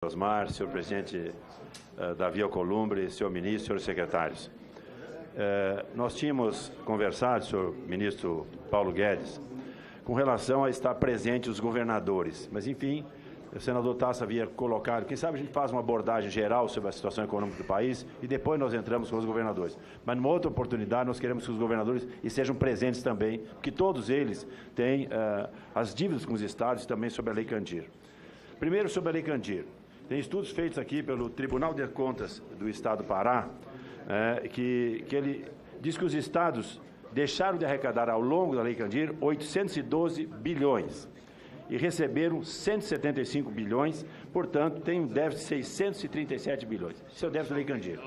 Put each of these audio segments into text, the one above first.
Osmar, senhor presidente Davi Alcolumbre, senhor ministro, senhores secretários. Nós tínhamos conversado, senhor ministro Paulo Guedes, com relação a estar presente os governadores, mas enfim, o senador Tasso havia colocado, quem sabe a gente faz uma abordagem geral sobre a situação econômica do país e depois nós entramos com os governadores. Mas numa outra oportunidade nós queremos que os governadores estejam presentes também, porque todos eles têm as dívidas com os estados e também sobre a Lei Candir. Primeiro sobre a Lei Candir. Tem estudos feitos aqui pelo Tribunal de Contas do Estado do Pará, que ele diz que os estados deixaram de arrecadar ao longo da Lei Candir 812 bilhões e receberam 175 bilhões, portanto, tem um déficit de 637 bilhões. Isso é o déficit da Lei Candir.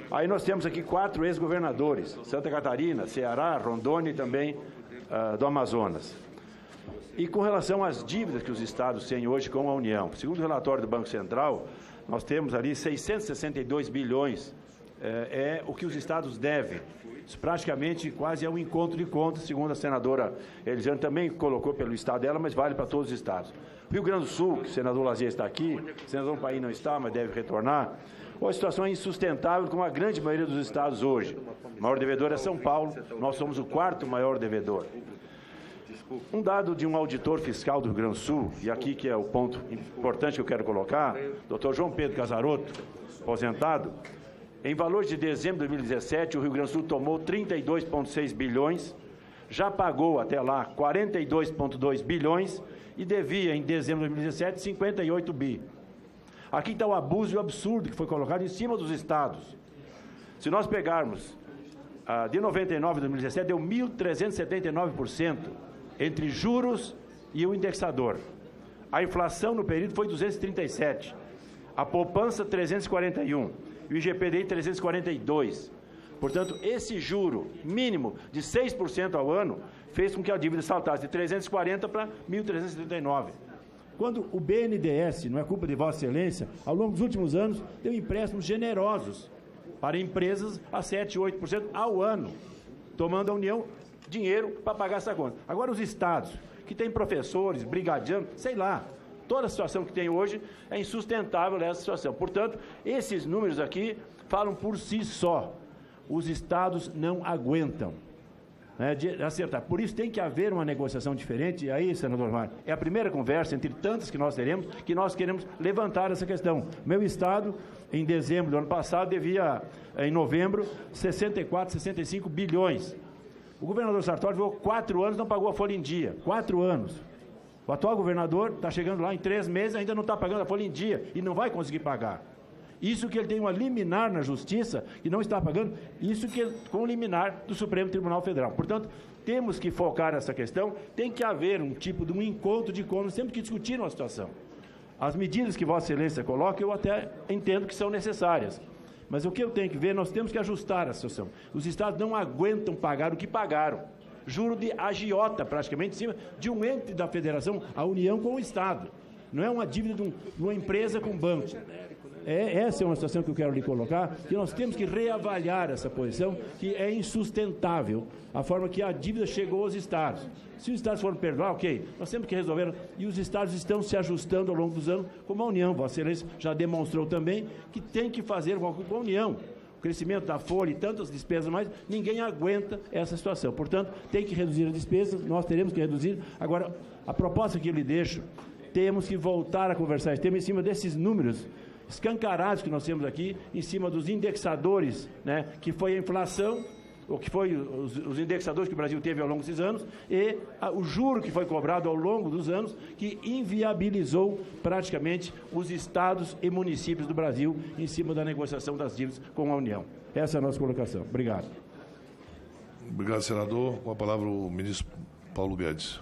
Aí nós temos aqui 4 ex-governadores, Santa Catarina, Ceará, Rondônia e também do Amazonas. E com relação às dívidas que os estados têm hoje com a União, segundo o relatório do Banco Central, nós temos ali 662 bilhões, é o que os estados devem. Isso praticamente quase é um encontro de contas, segundo a senadora Elisiane também colocou pelo estado dela, mas vale para todos os estados. Rio Grande do Sul, que o senador Lazier está aqui, o senador Paim não está, mas deve retornar, a situação é insustentável com a grande maioria dos estados hoje. O maior devedor é São Paulo, nós somos o 4º maior devedor. Um dado de um auditor fiscal do Rio Grande do Sul, e aqui que é o ponto importante que eu quero colocar, Dr. João Pedro Casaroto, aposentado, em valores de dezembro de 2017, o Rio Grande do Sul tomou 32,6 bilhões, já pagou até lá 42,2 bilhões e devia, em dezembro de 2017, 58 bi. Aqui está o abuso e o absurdo que foi colocado em cima dos estados. Se nós pegarmos de 99 a 2017, deu 1.379%. Entre juros e o indexador. A inflação no período foi 237, a poupança 341 e o IGPDI 342. Portanto, esse juro mínimo de 6% ao ano fez com que a dívida saltasse de 340 para 1.379. Quando o BNDES, não é culpa de Vossa Excelência, ao longo dos últimos anos, deu empréstimos generosos para empresas a 7, 8% ao ano, tomando a União dinheiro para pagar essa conta. Agora os estados, que têm professores, brigadianos, sei lá, toda a situação que tem hoje é insustentável essa situação. Portanto, esses números aqui falam por si só. Os estados não aguentam de acertar. Por isso tem que haver uma negociação diferente. E aí, senador Omar, é a primeira conversa entre tantas que nós teremos, que nós queremos levantar essa questão. Meu estado, em dezembro do ano passado, devia, em novembro, 64, 65 bilhões. O governador Sartori ficou 4 anos, não pagou a folha em dia. 4 anos. O atual governador está chegando lá em 3 meses, ainda não está pagando a folha em dia e não vai conseguir pagar. Isso que ele tem uma liminar na Justiça e não está pagando, isso que com o liminar do Supremo Tribunal Federal. Portanto, temos que focar nessa questão, tem que haver um tipo de um encontro de cômodos, sempre que discutir uma situação. As medidas que Vossa Excelência coloca, eu até entendo que são necessárias. Mas o que eu tenho que ver, nós temos que ajustar a situação. Os estados não aguentam pagar o que pagaram. Juro de agiota, praticamente, em cima de um ente da federação, a União com o Estado. Não é uma dívida de uma empresa com um banco. Essa é uma situação que eu quero lhe colocar, que nós temos que reavaliar essa posição, que é insustentável, a forma que a dívida chegou aos estados. Se os estados foram perdoar, ok, nós temos que resolver, e os estados estão se ajustando ao longo dos anos, como a União, Vossa Excelência já demonstrou também, que tem que fazer com a União. O crescimento da folha e tantas despesas mais, ninguém aguenta essa situação. Portanto, tem que reduzir as despesas, nós teremos que reduzir. Agora, a proposta que eu lhe deixo, temos que voltar a conversar, temos em cima desses números escancarados que nós temos aqui, em cima dos indexadores, que foi a inflação, o que foi os indexadores que o Brasil teve ao longo desses anos, e o juro que foi cobrado ao longo dos anos, que inviabilizou praticamente os estados e municípios do Brasil em cima da negociação das dívidas com a União. Essa é a nossa colocação. Obrigado. Obrigado, senador. Com a palavra o ministro Paulo Guedes.